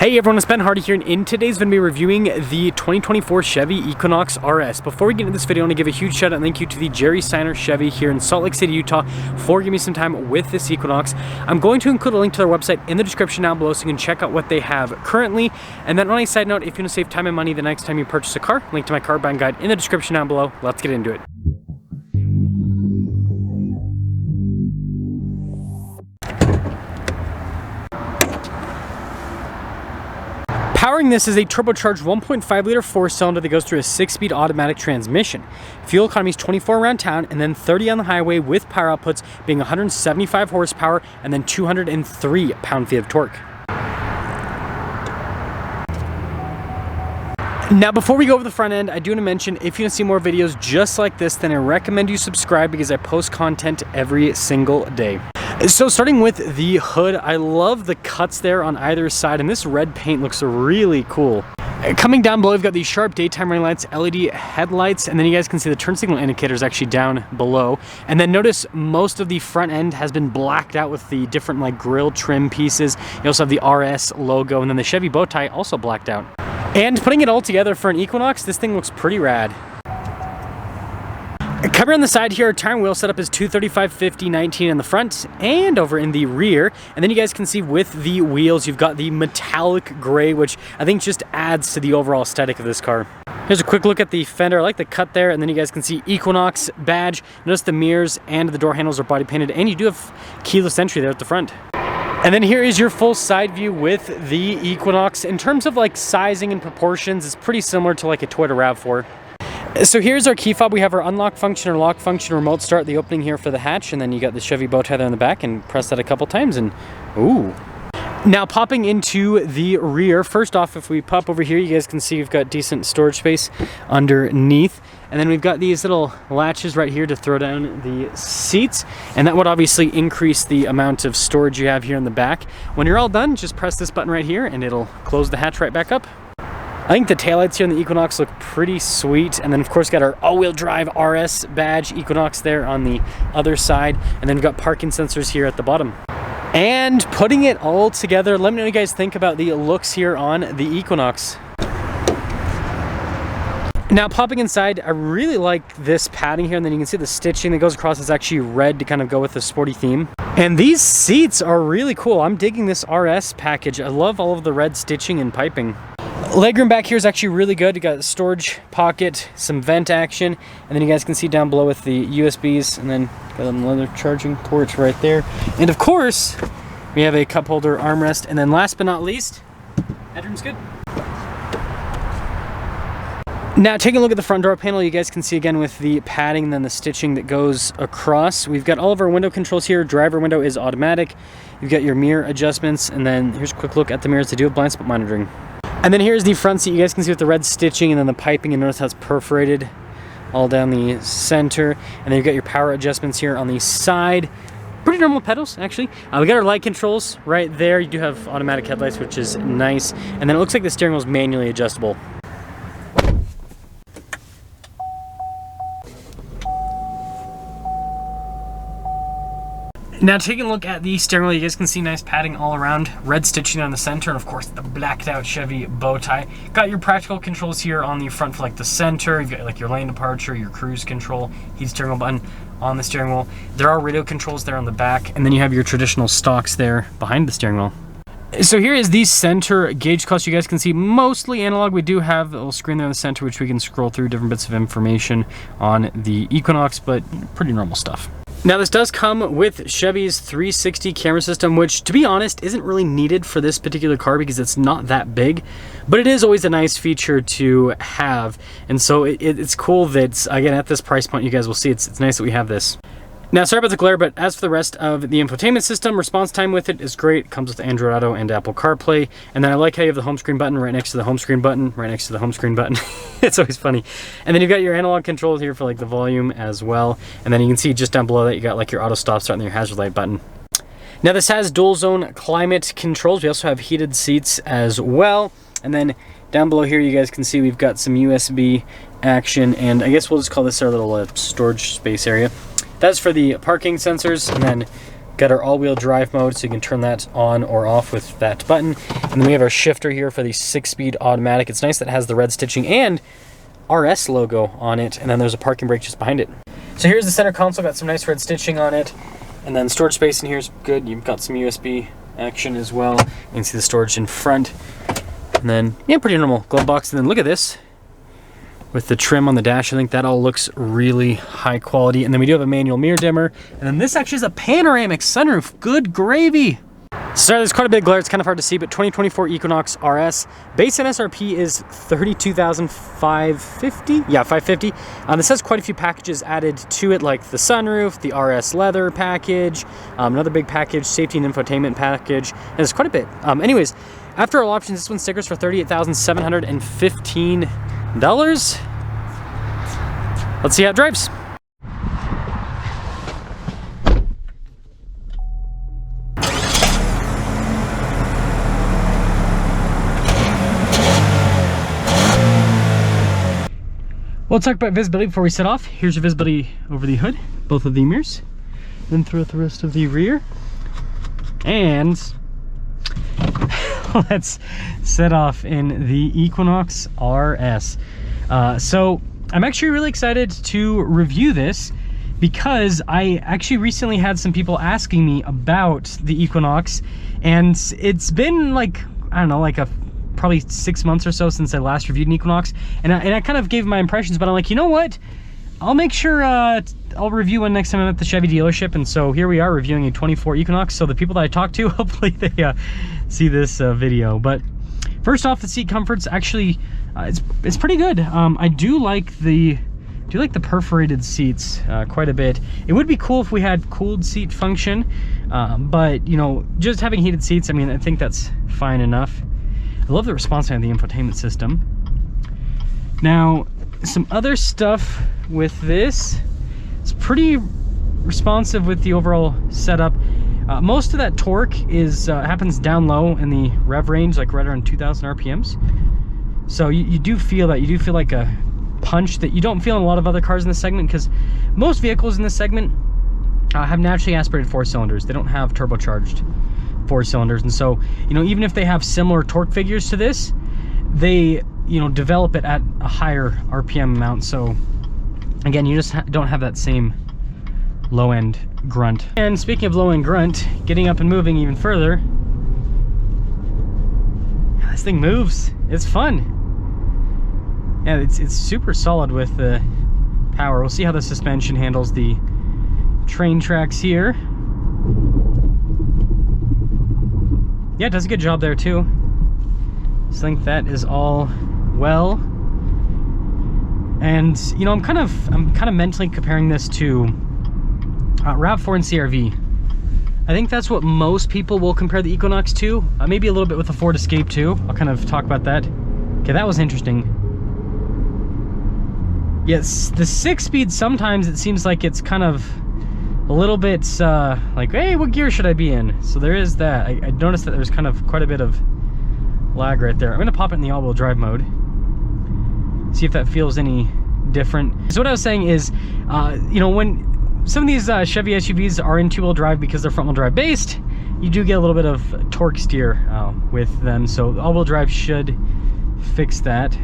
Hey everyone, it's Ben Hardy here, and in today's video, we're reviewing the 2024 Chevy Equinox RS. Before we get into this video, I want to give a huge shout out and thank you to the Jerry Steiner Chevy here in Salt Lake City, Utah for giving me some time with this Equinox. I'm going to include a link to their website in the description down below so you can check out what they have currently. And then on a side note, if you want to save time and money the next time you purchase a car, link to my car buying guide in the description down below. Let's get into it. Powering this is a turbocharged 1.5 liter 4-cylinder that goes through a 6-speed automatic transmission. Fuel economy is 24 around town and then 30 on the highway, with power outputs being 175 horsepower and then 203 pound-feet of torque. Now, before we go over the front end, I do want to mention, if you want to see more videos just like this, then I recommend you subscribe because I post content every single day. So starting with the hood, I love the cuts there on either side, and this red paint looks really cool. Coming down below, we've got these sharp daytime running lights, LED headlights, and then you guys can see the turn signal indicator is actually down below. And then notice most of the front end has been blacked out with the different like grille trim pieces. You also have the RS logo, and then the Chevy bow tie also blacked out. And putting it all together for an Equinox, this thing looks pretty rad. Cover on the side here, our tire and wheel setup is 235/50/19 in the front and over in the rear. And then you guys can see with the wheels, you've got the metallic gray, which I think just adds to the overall aesthetic of this car. Here's a quick look at the fender. I like the cut there, and then you guys can see Equinox badge. Notice the mirrors and the door handles are body painted, and you do have keyless entry there at the front. And then here is your full side view with the Equinox. In terms of like sizing and proportions, it's pretty similar to like a Toyota RAV4. So here's our key fob. We have our unlock function or lock function, remote start, the opening here for the hatch, and then you got the Chevy bow tie there in the back, and press that a couple times and ooh. Now popping into the rear, first off, if we pop over here, you guys can see we've got decent storage space underneath. And then we've got these little latches right here to throw down the seats, and that would obviously increase the amount of storage you have here in the back. When you're all done, just press this button right here and it'll close the hatch right back up. I think the taillights here in the Equinox look pretty sweet. And then of course got our all-wheel drive RS badge Equinox there on the other side. And then we've got parking sensors here at the bottom. And putting it all together, let me know what you guys think about the looks here on the Equinox. Now popping inside, I really like this padding here, and then you can see the stitching that goes across is actually red to kind of go with the sporty theme. And these seats are really cool. I'm digging this RS package. I love all of the red stitching and piping. Legroom back here is actually really good. You got a storage pocket, some vent action, and then you guys can see down below with the USBs, and then got another charging port right there. And of course, we have a cup holder armrest, and then last but not least, headroom's good. Now taking a look at the front door panel, you guys can see again with the padding and then the stitching that goes across. We've got all of our window controls here. Driver window is automatic. You've got your mirror adjustments, and then here's a quick look at the mirrors. They do have blind spot monitoring. And then here's the front seat. You guys can see with the red stitching and then the piping, and notice how it's perforated all down the center. And then you've got your power adjustments here on the side. Pretty normal pedals, actually. We got our light controls right there. You do have automatic headlights, which is nice. And then it looks like the steering wheel is manually adjustable. Now taking a look at the steering wheel, you guys can see nice padding all around, red stitching on the center, and of course the blacked out Chevy bow tie. Got your practical controls here on the front for like the center. You've got like your lane departure, your cruise control, heat steering wheel button on the steering wheel. There are radio controls there on the back, and then you have your traditional stalks there behind the steering wheel. So here is the center gauge cluster. You guys can see mostly analog. We do have a little screen there in the center which we can scroll through different bits of information on the Equinox, but pretty normal stuff. Now this does come with Chevy's 360 camera system, which to be honest isn't really needed for this particular car because it's not that big, but it is always a nice feature to have. And so it's cool that, again, at this price point, you guys will see it's nice that we have this. Now, sorry about the glare, but as for the rest of the infotainment system, response time with it is great. It comes with Android Auto and Apple CarPlay. And then I like how you have the home screen button right next to the home screen button, right next to the home screen button. It's always funny. And then you've got your analog controls here for like the volume as well. And then you can see just down below that you got like your auto stop start and your hazard light button. Now this has dual zone climate controls. We also have heated seats as well. And then down below here, you guys can see we've got some USB action, and I guess we'll just call this our little storage space area. That's for the parking sensors, and then Got our all-wheel drive mode, so you can turn that on or off with that button. And then we have our shifter here for the 6-speed automatic. It's nice that it has the red stitching and RS logo on it, and then there's a parking brake just behind it. So here's the center console, got some nice red stitching on it, and then storage space in here is good. You've got some USB action as well. You can see the storage in front, and then, yeah, pretty normal glove box. And then look at this. With the trim on the dash, I think that all looks really high quality. And then we do have a manual mirror dimmer. And then this actually is a panoramic sunroof. Good gravy. Sorry, there's quite a bit of glare. It's kind of hard to see, but 2024 Equinox RS. Base MSRP is $32,550. Yeah, $550. This has quite a few packages added to it, like the sunroof, the RS leather package, another big package, safety and infotainment package. And there's quite a bit. Anyways, after all options, this one stickers for $38,715. Let's see how it drives. Well, let's talk about visibility before we set off. Here's your visibility over the hood, both of the mirrors, then throughout the rest of the rear. And let's set off in the Equinox RS. So I'm actually really excited to review this because I actually recently had some people asking me about the Equinox, and it's been like, I don't know, like probably 6 months or so since I last reviewed an Equinox, and I kind of gave my impressions, but I'm like, you know what? I'll make sure I'll review one next time I'm at the Chevy dealership. And so here we are reviewing a 24 Equinox. So the people that I talked to, hopefully they see this video. But first off, the seat comfort's actually it's pretty good. I do like the perforated seats quite a bit. It would be cool if we had cooled seat function, but you know, just having heated seats, I mean, I think that's fine enough. I love the response time of the infotainment system. Now, some other stuff with this, it's pretty responsive with the overall setup. Most of that torque is happens down low in the rev range, like right around 2,000 RPMs. So you do feel that. You do feel like a punch that you don't feel in a lot of other cars in this segment, because most vehicles in this segment have naturally aspirated 4 cylinders. They don't have turbocharged 4 cylinders. And so, you know, even if they have similar torque figures to this, they, you know, develop it at a higher RPM amount. So again, you just don't have that same low end grunt. And speaking of low end grunt, getting up and moving even further, this thing moves. It's fun. Yeah, it's super solid with the power. We'll see how the suspension handles the train tracks here. Yeah, it does a good job there too. I think that is all well. And you know, I'm kind of mentally comparing this to RAV4 and CR-V. I think that's what most people will compare the Equinox to. Maybe a little bit with the Ford Escape too. I'll kind of talk about that. Okay, that was interesting. Yes, the 6-speed, sometimes it seems like it's kind of a little bit like, hey, what gear should I be in? So there is that. I noticed that there's kind of quite a bit of lag right there. I'm gonna pop it in the all-wheel drive mode, see if that feels any different. So what I was saying is, you know, when some of these Chevy SUVs are in 2-wheel drive because they're front-wheel drive based, you do get a little bit of torque steer with them. So all-wheel drive should fix that.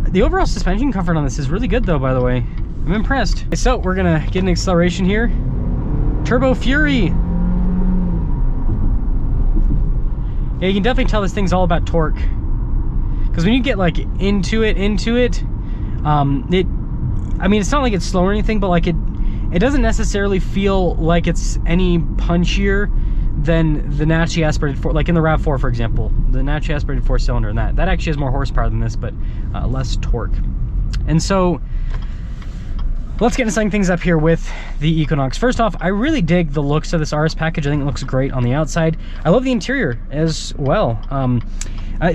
The overall suspension comfort on this is really good though, by the way. I'm impressed. So we're gonna get an acceleration here. Turbo Fury. Yeah, you can definitely tell this thing's all about torque. Because when you get like into it, I mean, it's not like it's slow or anything, but like it doesn't necessarily feel like it's any punchier than the naturally aspirated 4, like in the RAV4, for example, the naturally aspirated 4-cylinder, and that actually has more horsepower than this, but less torque. And so let's get into setting things up here with the Equinox. First off, I really dig the looks of this RS package. I think it looks great on the outside. I love the interior as well.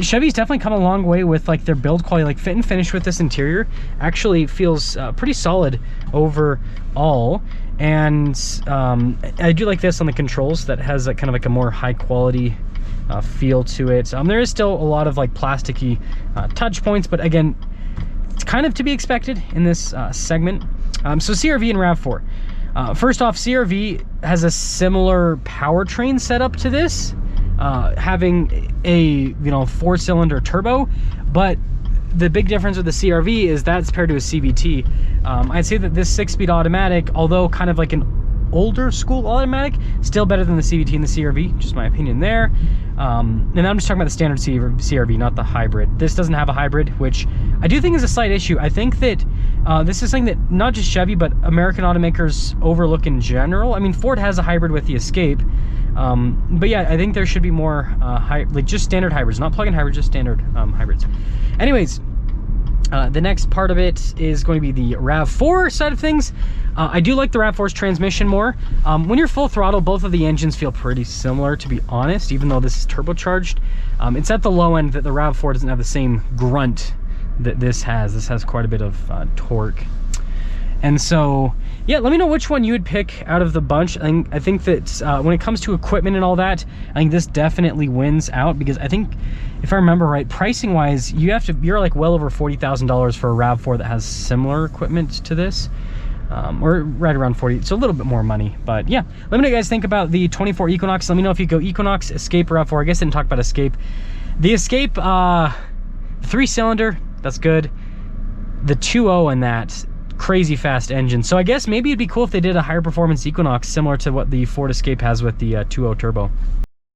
Chevy's definitely come a long way with like their build quality. Like fit and finish with this interior actually feels pretty solid overall. And I do like this on the controls, that has a kind of like a more high quality feel to it. There is still a lot of like plasticky touch points, but again, it's kind of to be expected in this segment. So CR-V and RAV4. First off, CR-V has a similar powertrain setup to this, having a 4-cylinder turbo, but the big difference with the CR-V is that's paired to a CVT. I'd say that this 6-speed automatic, although kind of like an older school automatic, still better than the CVT and the CR-V, just my opinion there. And I'm just talking about the standard CR-V, not the hybrid. This doesn't have a hybrid, which I do think is a slight issue. I think that this is something that not just Chevy, but American automakers overlook in general. I mean, Ford has a hybrid with the Escape, but yeah, I think there should be more like just standard hybrids, not plug-in hybrids, just standard hybrids. Anyways, the next part of it is going to be the RAV4 side of things. I do like the RAV4's transmission more. When you're full throttle, both of the engines feel pretty similar, to be honest, even though this is turbocharged. It's at the low end that the RAV4 doesn't have the same grunt that this has. This has quite a bit of torque. And so, yeah, let me know which one you would pick out of the bunch. I think that when it comes to equipment and all that, I think this definitely wins out, because I think, if I remember right, pricing wise, you're like well over $40,000 for a RAV4 that has similar equipment to this, or right around 40, so a little bit more money. But yeah, let me know what you guys think about the 24 Equinox. Let me know if you go Equinox, Escape, or RAV4. I guess I didn't talk about Escape. The Escape, 3-cylinder, that's good. The 2.0 in that, crazy fast engine. So I guess maybe it'd be cool if they did a higher performance Equinox similar to what the Ford Escape has with the 2.0 turbo.